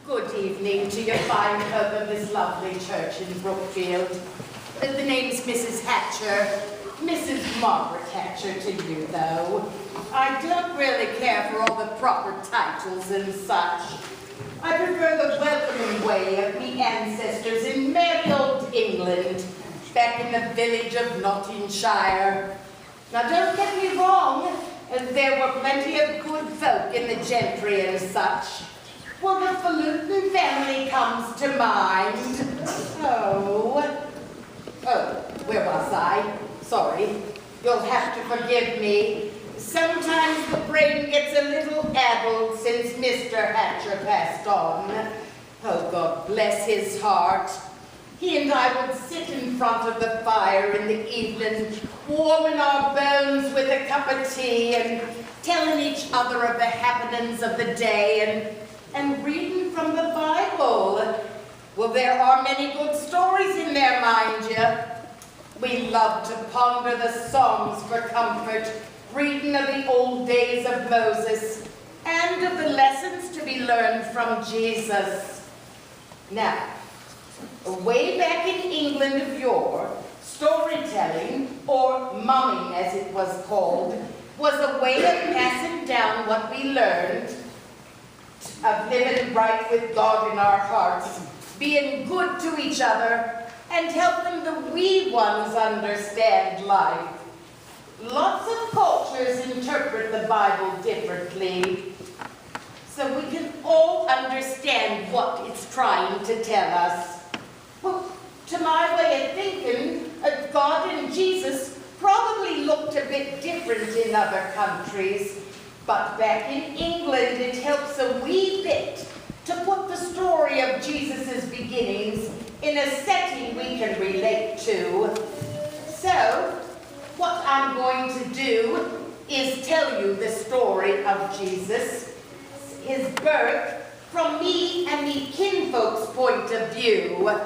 Good evening to your fine folk of this lovely church in Brookfield. The name's Mrs. Hatcher. Mrs. Margaret Hatcher to you, though. I don't really care for all the proper titles and such. I prefer the welcoming way of me ancestors in merry old England, back in the village of Nottinghamshire. Now, don't get me wrong, there were plenty of good folk in the gentry and such. Well, the Falutin family comes to mind. Oh, where was I? Sorry. You'll have to forgive me. Sometimes the brain gets a little addled since Mr. Hatcher passed on. Oh, God bless his heart. He and I would sit in front of the fire in the evening, warming our bones with a cup of tea and telling each other of the happenings of the day and reading from the Bible. Well, there are many good stories in there, mind you. We love to ponder the Psalms for comfort, reading of the old days of Moses, and of the lessons to be learned from Jesus. Now, way back in England of yore, storytelling, or mumming as it was called, was a way of passing down what we learned, of living right with God in our hearts, being good to each other, and helping the wee ones understand life. Lots of cultures interpret the Bible differently, so we can all understand what it's trying to tell us. Well, to my way of thinking, God and Jesus probably looked a bit different in other countries, but back in England it helps a wee bit to put the story of Jesus' beginnings in a setting we can relate to. So, what I'm going to do is tell you the story of Jesus, his birth, from me and me kinfolk's point of view.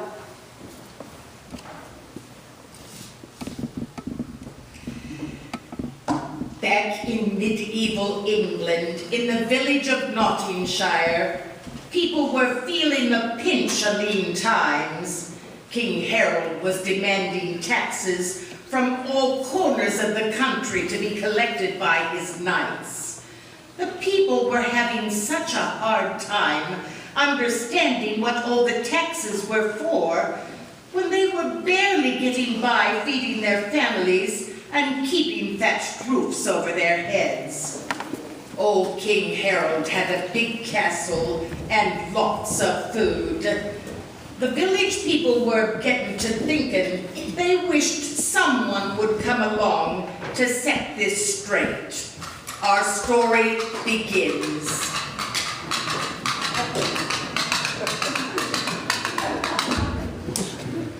Back in medieval England, in the village of Nottinghamshire, people were feeling the pinch of lean times. King Harold was demanding taxes from all corners of the country to be collected by his knights. The people were having such a hard time understanding what all the taxes were for when they were barely getting by feeding their families and keeping thatched roofs over their heads. Old King Harold had a big castle and lots of food. The village people were getting to thinking they wished someone would come along to set this straight. Our story begins.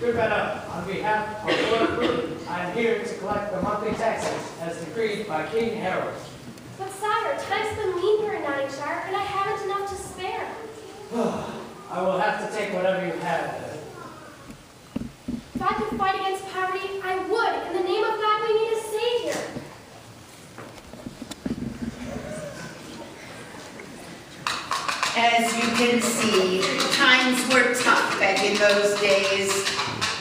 Good Madam, on behalf of Lord Bruton, I am here to collect the monthly taxes as decreed by King Harold. But sire, time's been lean here in Nottinghamshire, and I haven't enough to spare. I will have to take whatever you have. If I could fight against poverty, I would. In the name of God, we need a savior. As you can see, times were tough back in those days.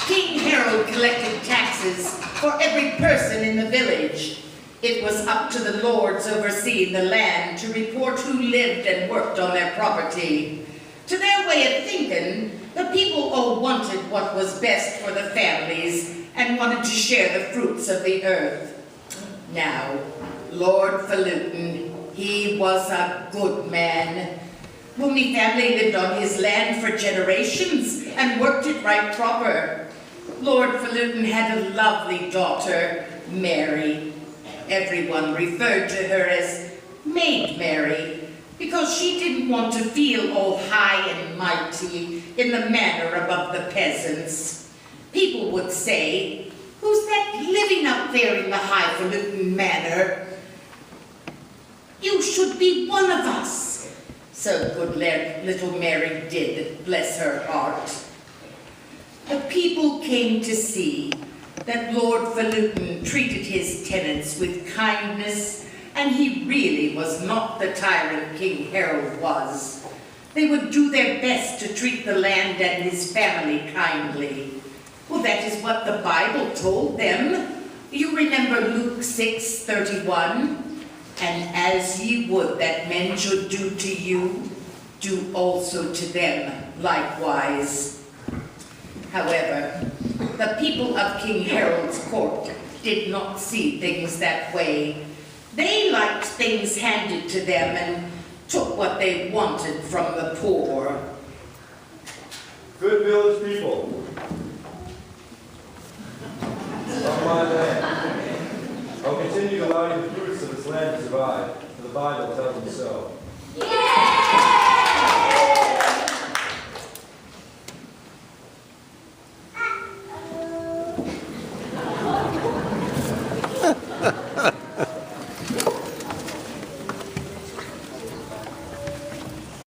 King Harold collected taxes for every person in the village. It was up to the lords overseeing the land to report who lived and worked on their property. To their way of thinking, the people all wanted what was best for the families and wanted to share the fruits of the earth. Now, Lord Falutin, he was a good man. Mooney family lived on his land for generations and worked it right proper. Lord Falutin had a lovely daughter, Mary. Everyone referred to her as Maid Mary because she didn't want to feel all high and mighty in the manner above the peasants. People would say, "Who's that living up there in the highfalutin manner? You should be one of us." So good little Mary did, bless her heart. The people came to see that Lord Falutin treated his tenants with kindness, and he really was not the tyrant King Harold was. They would do their best to treat the land and his family kindly. Well, that is what the Bible told them. You remember Luke 6:31? And as ye would that men should do to you, do also to them likewise. However, the people of King Harold's court did not see things that way. They liked things handed to them and took what they wanted from the poor. Good village people, on my land, I'll continue to allow you the fruits of this land to survive, for the Bible tells me so.